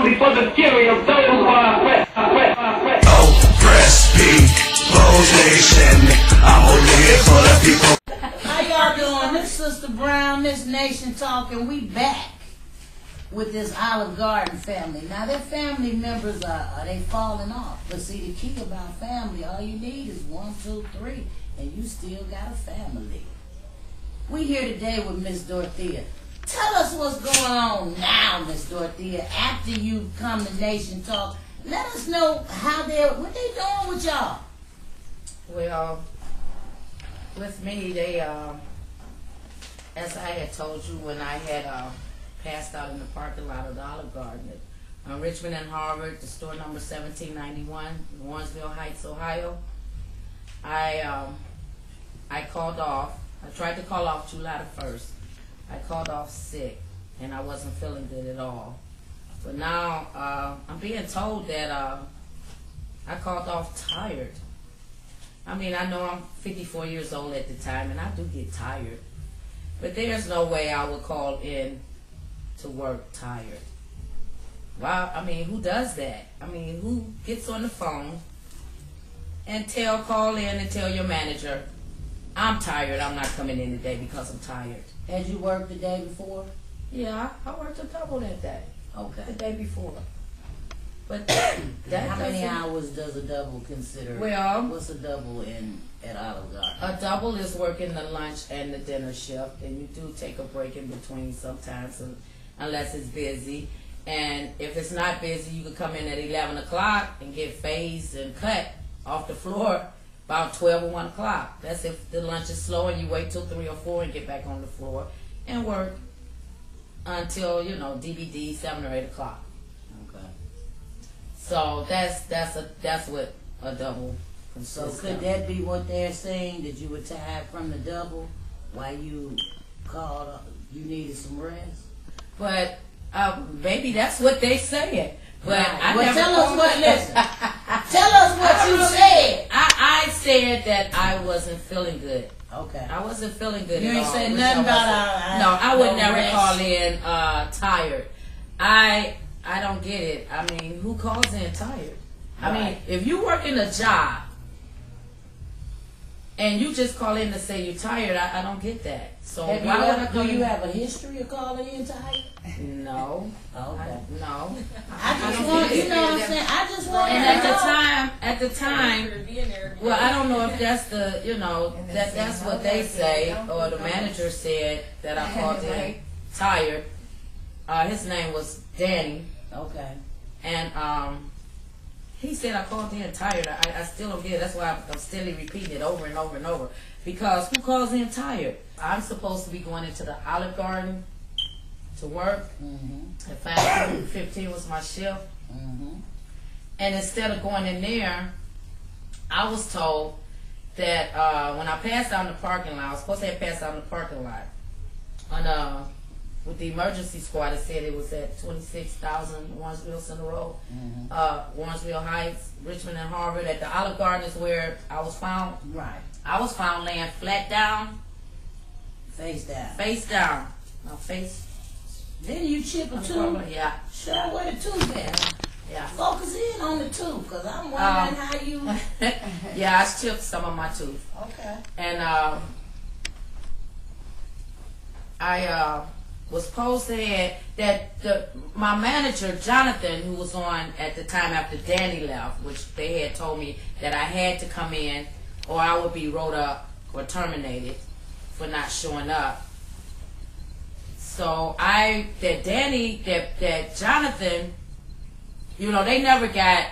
only for the fury of those who are oppressed. Oppressed people's nation. I'm only here for the people. How y'all doing? This Sister Brown, this Nation Talk, and we back with this Olive Garden family. Now, their family members are they falling off? But see, the key about family, all you need is 1, 2, 3, and you still got a family. We here today with Miss Dorothea. Tell us what's going on now, Miss Dorothea. After you come to Nation Talk, let us know what they doing with y'all. Well, with me, they as I had told you when I had passed out in the parking lot of the Olive Garden on Richmond and Harvard, the store number 1791, Warrensville Heights, Ohio. I called off. I tried to call off July the 1st. I called off sick, and I wasn't feeling good at all. But now I'm being told that I called off tired. I mean, I know I'm 54 years old at the time, and I do get tired. But there's no way I would call in to work tired. Wow, I mean, who does that? I mean, who gets on the phone and call in and tell your manager, I'm tired, I'm not coming in today because I'm tired. Had you worked the day before? Yeah, I worked a double that day. Okay. The day before. But how many hours does a double consider? Well, what's a double at Olive Garden? A double is working the lunch and the dinner shift, and you do take a break in between sometimes, unless it's busy. And if it's not busy, you could come in at 11 o'clock and get phased and cut off the floor about 12 or 1 o'clock. That's if the lunch is slow and you wait till 3 or 4 and get back on the floor and work until, DVD 7 or 8 o'clock. Okay. So that's what a double consists. So could that be what they're saying, that you were tired from the double while you called you needed some rest? But maybe that's what they said. But right. Well, tell us what. Listen. Tell us what you said. I said that I wasn't feeling good. Okay. I wasn't feeling good you at all. You ain't said nothing about no, I would never rest. call in tired. I don't get it. I mean, who calls in tired? I mean, if you work in a job and you just call in to say you're tired, I don't get that. So do you have a history of calling in tired? No. Okay. No. I just want, you know what I'm saying? I just want. And at the time, well, I don't know if that's the, that's what they say, or the manager said that I called in tired. His name was Danny. Okay. And he said I called in tired. I still don't get it. That's why I'm still repeating it over and over and over. Because who calls in tired? I'm supposed to be going into the Olive Garden to work. At 5:15 was my shift. And instead of going in there, I was told that when I passed out in the parking lot, I was supposed to have passed out in the parking lot. With the emergency squad, it said it was at 26,000 Warrensville Center Road, Warrensville Heights, Richmond and Harvard. At the Olive Garden is where I was found. Right. I was found laying flat down. Face down. Face down. My face. Then you chip a tooth? Yeah. Show where the tooth at. Yeah. Focus in on the tooth, because I'm wondering how you... Yeah, I chipped some of my tooth. Okay. And I was supposed to have that my manager, Jonathan, who was on at the time after Danny left, which they had told me that I had to come in or I would be wrote up or terminated for not showing up. So that Jonathan, they never got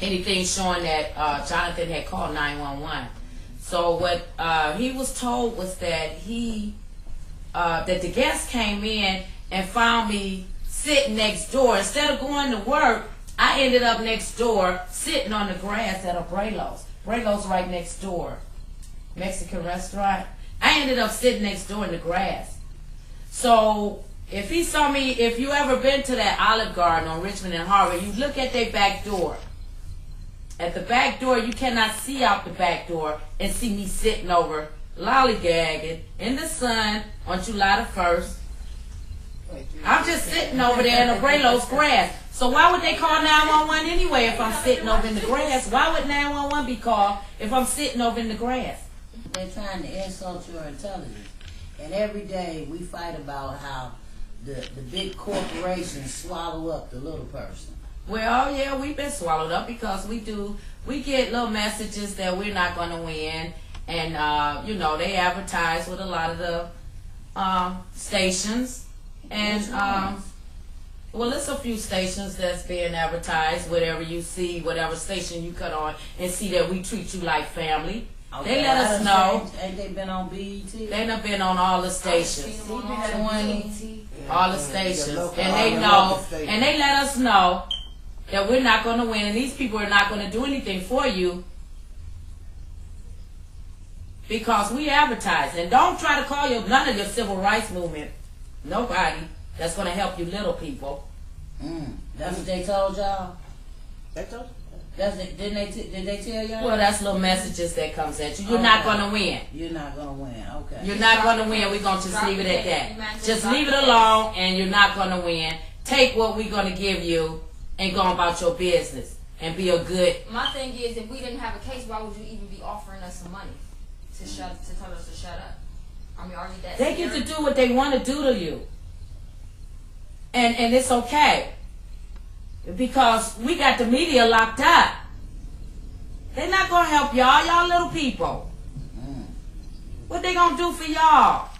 anything showing that Jonathan had called 911. So what he was told was that that the guest came in and found me sitting next door. Instead of going to work, I ended up next door sitting on the grass at a Brelo's. Brelo's right next door. Mexican restaurant. I ended up sitting next door in the grass. So if he saw me, if you ever been to that Olive Garden on Richmond and Harvard, you look at their back door. At the back door, you cannot see out the back door and see me sitting over lollygagging in the sun on July the 1st I'm just sitting over there in the Braylo's grass. So why would they call 911 anyway if I'm sitting over in the grass? Why would 911 be called if I'm sitting over in the grass? They're trying to insult your intelligence. And every day we fight about how the big corporations swallow up the little person. Well, yeah, we've been swallowed up because we get little messages that we're not going to win. And, you know, they advertise with a lot of the stations. And, well, there's a few stations that's being advertised, whatever you see, whatever station you cut on, and see that we treat you like family. Okay, they let us know. Ain't they been on BET? They done been on all the stations. All the stations. And they know, and they let us know that we're not going to win, and these people are not going to do anything for you because we advertise. And don't try to call none of your civil rights movement, nobody that's going to help you little people. That's what they told y'all? They told you? Did they tell y'all? Well, that's little messages that comes at you. You're not going to win. You're not going to win. Okay. You're not going to win. We're going to just leave it at that. Just leave it alone, and you're not going to win. Take what we're going to give you and go about your business and be a good. My thing is, if we didn't have a case, why would you even be offering us some money to tell us to shut up? I mean, are you that They get to do what they want to do to you. And it's okay. Because we got the media locked up. They're not going to help y'all. Y'all little people. What they going to do for y'all?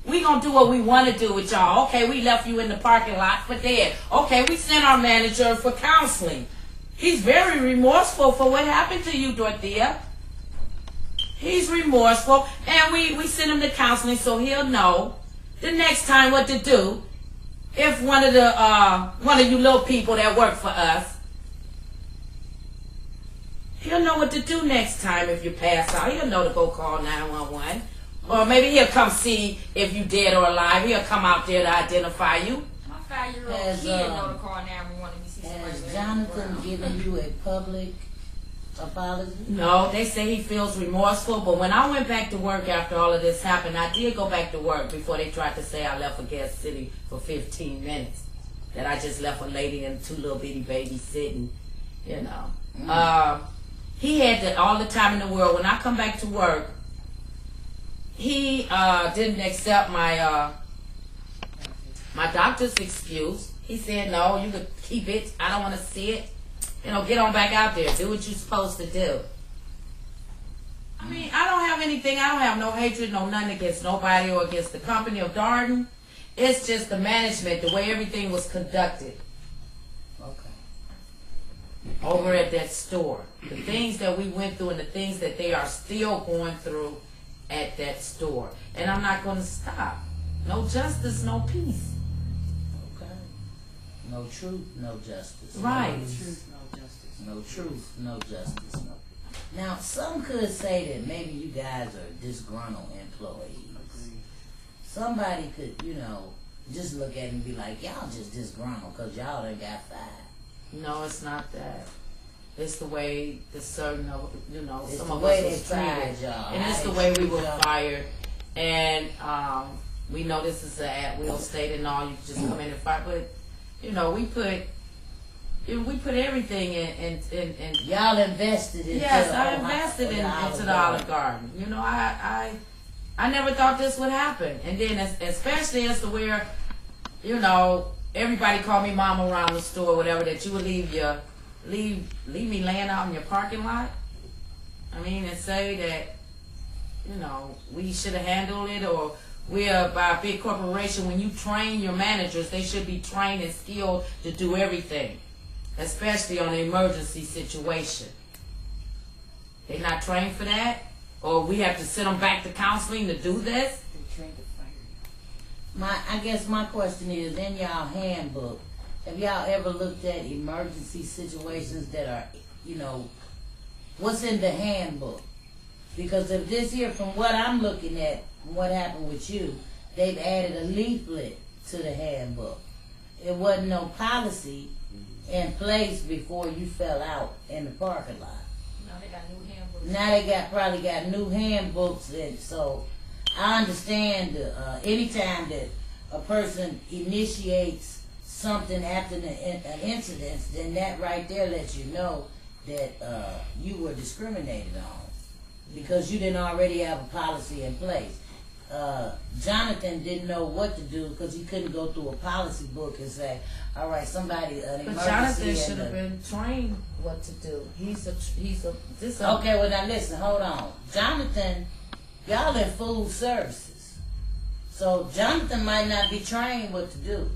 We going to do what we want to do with y'all. Okay, we left you in the parking lot for dead. Okay, we sent our manager for counseling. He's very remorseful for what happened to you, Dorothea. He's remorseful. And we sent him to counseling so he'll know the next time what to do. If one of you little people that work for us, he'll know what to do next time if you pass out. He'll know to go call 911. Or maybe he'll come see if you dead or alive. He'll come out there to identify you. My 5-year-old kid know to call 911 if he sees somebody. Has Jonathan given you a public apology? No, they say he feels remorseful. But when I went back to work after all of this happened, I did go back to work before they tried to say I left for Gas City for 15 minutes. That I just left a lady and 2 little bitty babies sitting, you know. He had all the time in the world. When I come back to work, he didn't accept my my doctor's excuse. He said, no, you could keep it. I don't want to see it. You know, get on back out there. Do what you're supposed to do. I mean, I don't have anything. I don't have no hatred, no nothing against nobody or against the company of Darden. It's just the management, the way everything was conducted. Okay. Over at that store. The things that we went through and the things that they are still going through at that store. And I'm not going to stop. No justice, no peace. Okay. No truth, no justice. Right. No truth, no justice. No truth, no justice. No. Now, some could say that maybe you guys are disgruntled employees. Somebody could, you know, just look at it and be like, y'all just disgruntled because y'all done got fired. No, it's not that. It's the way the certain, you know, It's some the of way us they was fired treated. y'all. And it's the way we were fired. And we know this is an at-will state and all. You can just come in and fire. But, you know, we put everything in Y'all invested in Yes, I invested into the Olive Garden. You know, I never thought this would happen. And then especially as to where, you know, everybody called me mama around the store, whatever, that you would leave me laying out in your parking lot. I mean, and say that, you know, we should have handled it, or we're by a big corporation. When you train your managers, they should be trained and skilled to do everything, especially on an emergency situation. They're not trained for that, or we have to send them back to counseling to do this. I guess my question is, in y'all handbook, have y'all ever looked at emergency situations that are, you know, what's in the handbook? Because if this here, from what I'm looking at, what happened with you, they've added a leaflet to the handbook. It wasn't no policy in place before you fell out in the parking lot. Now they got new handbooks. Now they probably got new handbooks, and so I understand anytime that a person initiates something after an incident, then that right there lets you know that you were discriminated on because you didn't already have a policy in place. Jonathan didn't know what to do because he couldn't go through a policy book and say, all right, somebody, an emergency. But Jonathan should have been trained what to do. Okay, well now listen, hold on. Jonathan, y'all in food services. So Jonathan might not be trained what to do.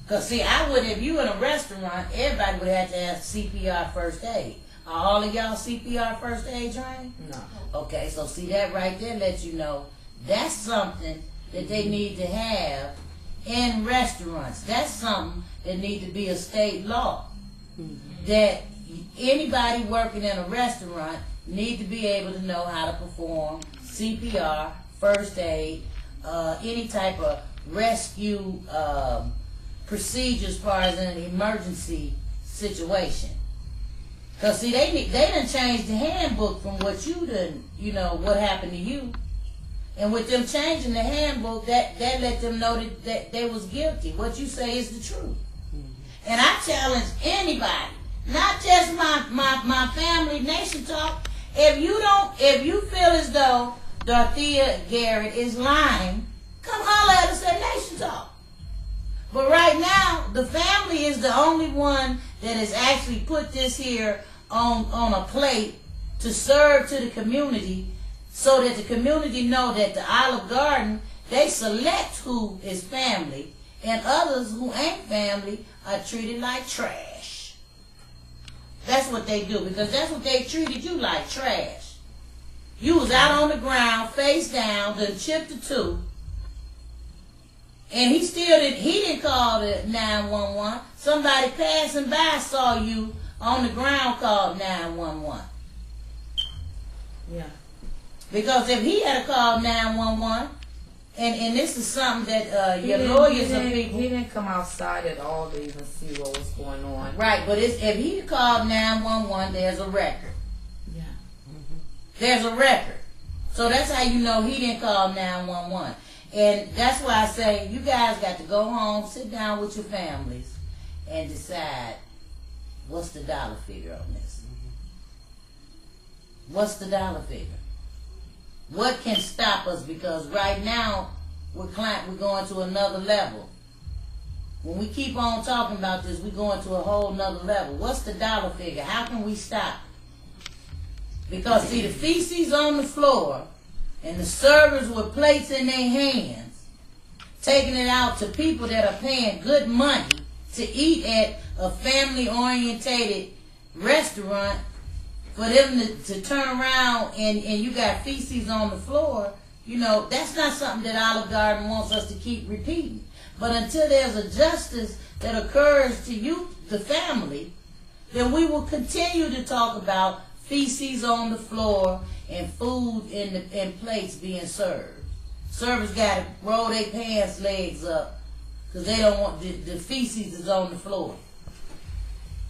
Because see, I would, if you in a restaurant, everybody would have to have CPR first aid. Are all of y'all CPR first aid trained? No. Okay, so see that right there lets you know that's something that they need to have in restaurants. That's something that need to be a state law. That anybody working in a restaurant need to be able to know how to perform CPR, first aid, any type of rescue procedure as far as in an emergency situation. Cause see, they done changed the handbook from what you done, you know, what happened to you. And with them changing the handbook, that let them know that they was guilty. What you say is the truth. And I challenge anybody, not just my family nation talk. If you feel as though Dorothea Garrett is lying, come holler at us at Nation Talk. But right now, the family is the only one that has actually put this here on a plate to serve to the community, so that the community know that the Olive Garden, they select who is family, and others who ain't family are treated like trash. That's what they do, because that's what they treated you like, trash. You was out on the ground, face down, done chipped the tooth, and he didn't call the 911. Somebody passing by saw you on the ground, called 911. Yeah. Because if he had called 911, and this is something that your lawyers and people... He didn't come outside at all to even see what was going on. Right, but if he called 911, there's a record. Yeah. There's a record. So that's how you know he didn't call 911. And that's why I say you guys got to go home, sit down with your families, and decide what's the dollar figure on this. What's the dollar figure? What can stop us? Because right now we're going to another level. When we keep on talking about this, we're going to a whole nother level. What's the dollar figure? How can we stop? Because see, the feces on the floor and the servers with plates in their hands, taking it out to people that are paying good money to eat at a family-orientated restaurant, for them to turn around and you got feces on the floor, you know, that's not something that Olive Garden wants us to keep repeating. But until there's a justice that occurs to you, the family, then we will continue to talk about feces on the floor and food in plates being served. Servers got to roll their pants legs up because they don't want the feces is on the floor.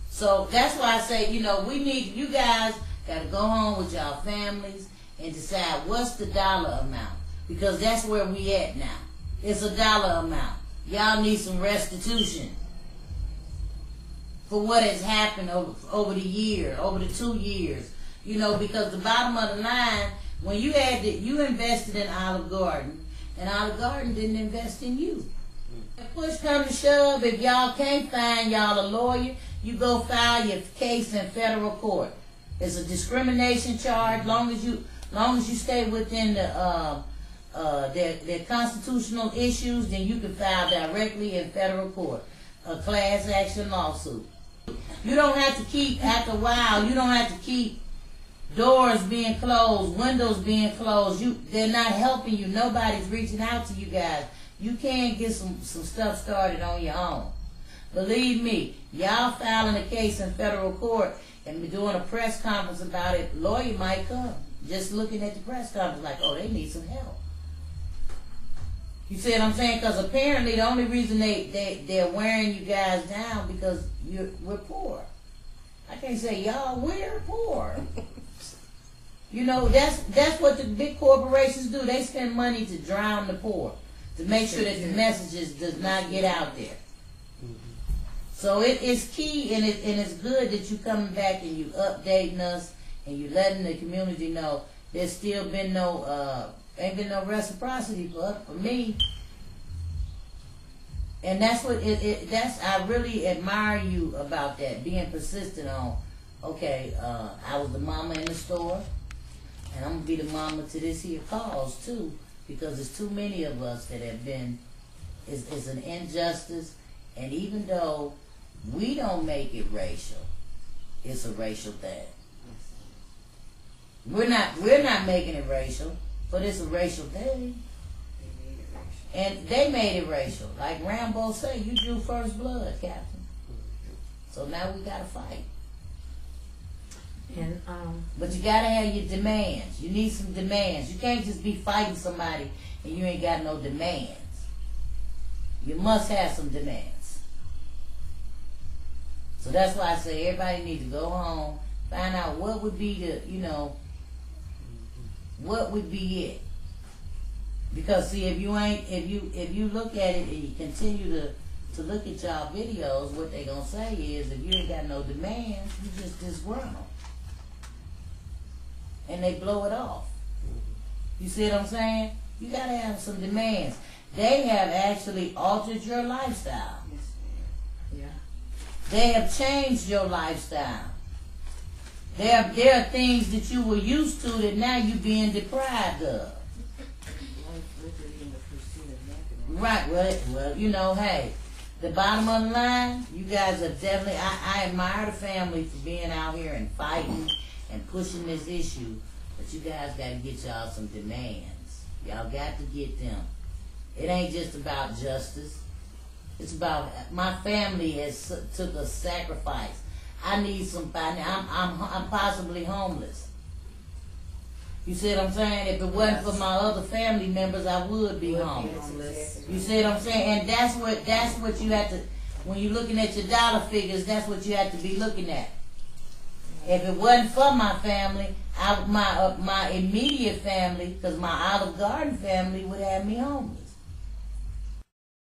So that's why I say, you know, you guys got to go home with y'all families and decide what's the dollar amount. Because that's where we at now. It's a dollar amount. Y'all need some restitution for what has happened over the year, over the 2 years. You know, because the bottom of the line, when you invested in Olive Garden, and Olive Garden didn't invest in you. If push comes to shove, if y'all can't find y'all a lawyer, you go file your case in federal court. It's a discrimination charge. Long as you stay within their constitutional issues, then you can file directly in federal court, a class action lawsuit. You don't have to keep, after a while, you don't have to keep doors being closed, windows being closed. They're not helping you. Nobody's reaching out to you guys. You can get some stuff started on your own. Believe me, y'all filing a case in federal court and be doing a press conference about it, lawyer might come. Just looking at the press conference like, oh, they need some help. You see what I'm saying? Because apparently the only reason they're wearing you guys down because we're poor. I can't say y'all, we're poor. You know, that's what the big corporations do. They spend money to drown the poor, to make sure that the messages does not get out there. So it is key, and it's good that you coming back and you updating us and you letting the community know there's still been no ain't been no reciprocity for me. And that's what that's I really admire you about that, being persistent on, okay, I was the mama in the store, and I'm gonna be the mama to this here cause too, because there's too many of us that have been, it's an injustice, and even though we don't make it racial, it's a racial thing. We're not making it racial, but it's a racial thing. And they made it racial. Like Rambo say, you drew first blood, Captain. So now we gotta fight. And But you gotta have your demands. You need some demands. You can't just be fighting somebody and you ain't got no demands. You must have some demands. So that's why I say everybody needs to go home, find out what would be the, what would be it. Because see, if you look at it and you continue to look at y'all videos, what they gonna say is, if you ain't got no demands, you just disgruntled, and they blow it off. You see what I'm saying? You gotta have some demands. They have actually altered your lifestyle. yeah, They have changed your lifestyle. There are things that you were used to that now you're being deprived of. Right, well, hey, the bottom of the line, you guys are definitely, I admire the family for being out here and fighting and pushing this issue, but you guys got to get y'all some demands. Y'all got to get them. It ain't just about justice. It's about, my family has took a sacrifice. I need some finance. I'm possibly homeless. You see what I'm saying? If it wasn't for my other family members, I would be homeless. You see what I'm saying? And that's what you have to, when you're looking at your dollar figures, that's what you have to be looking at. If it wasn't for my family, my immediate family, because my Olive Garden family would have me homeless.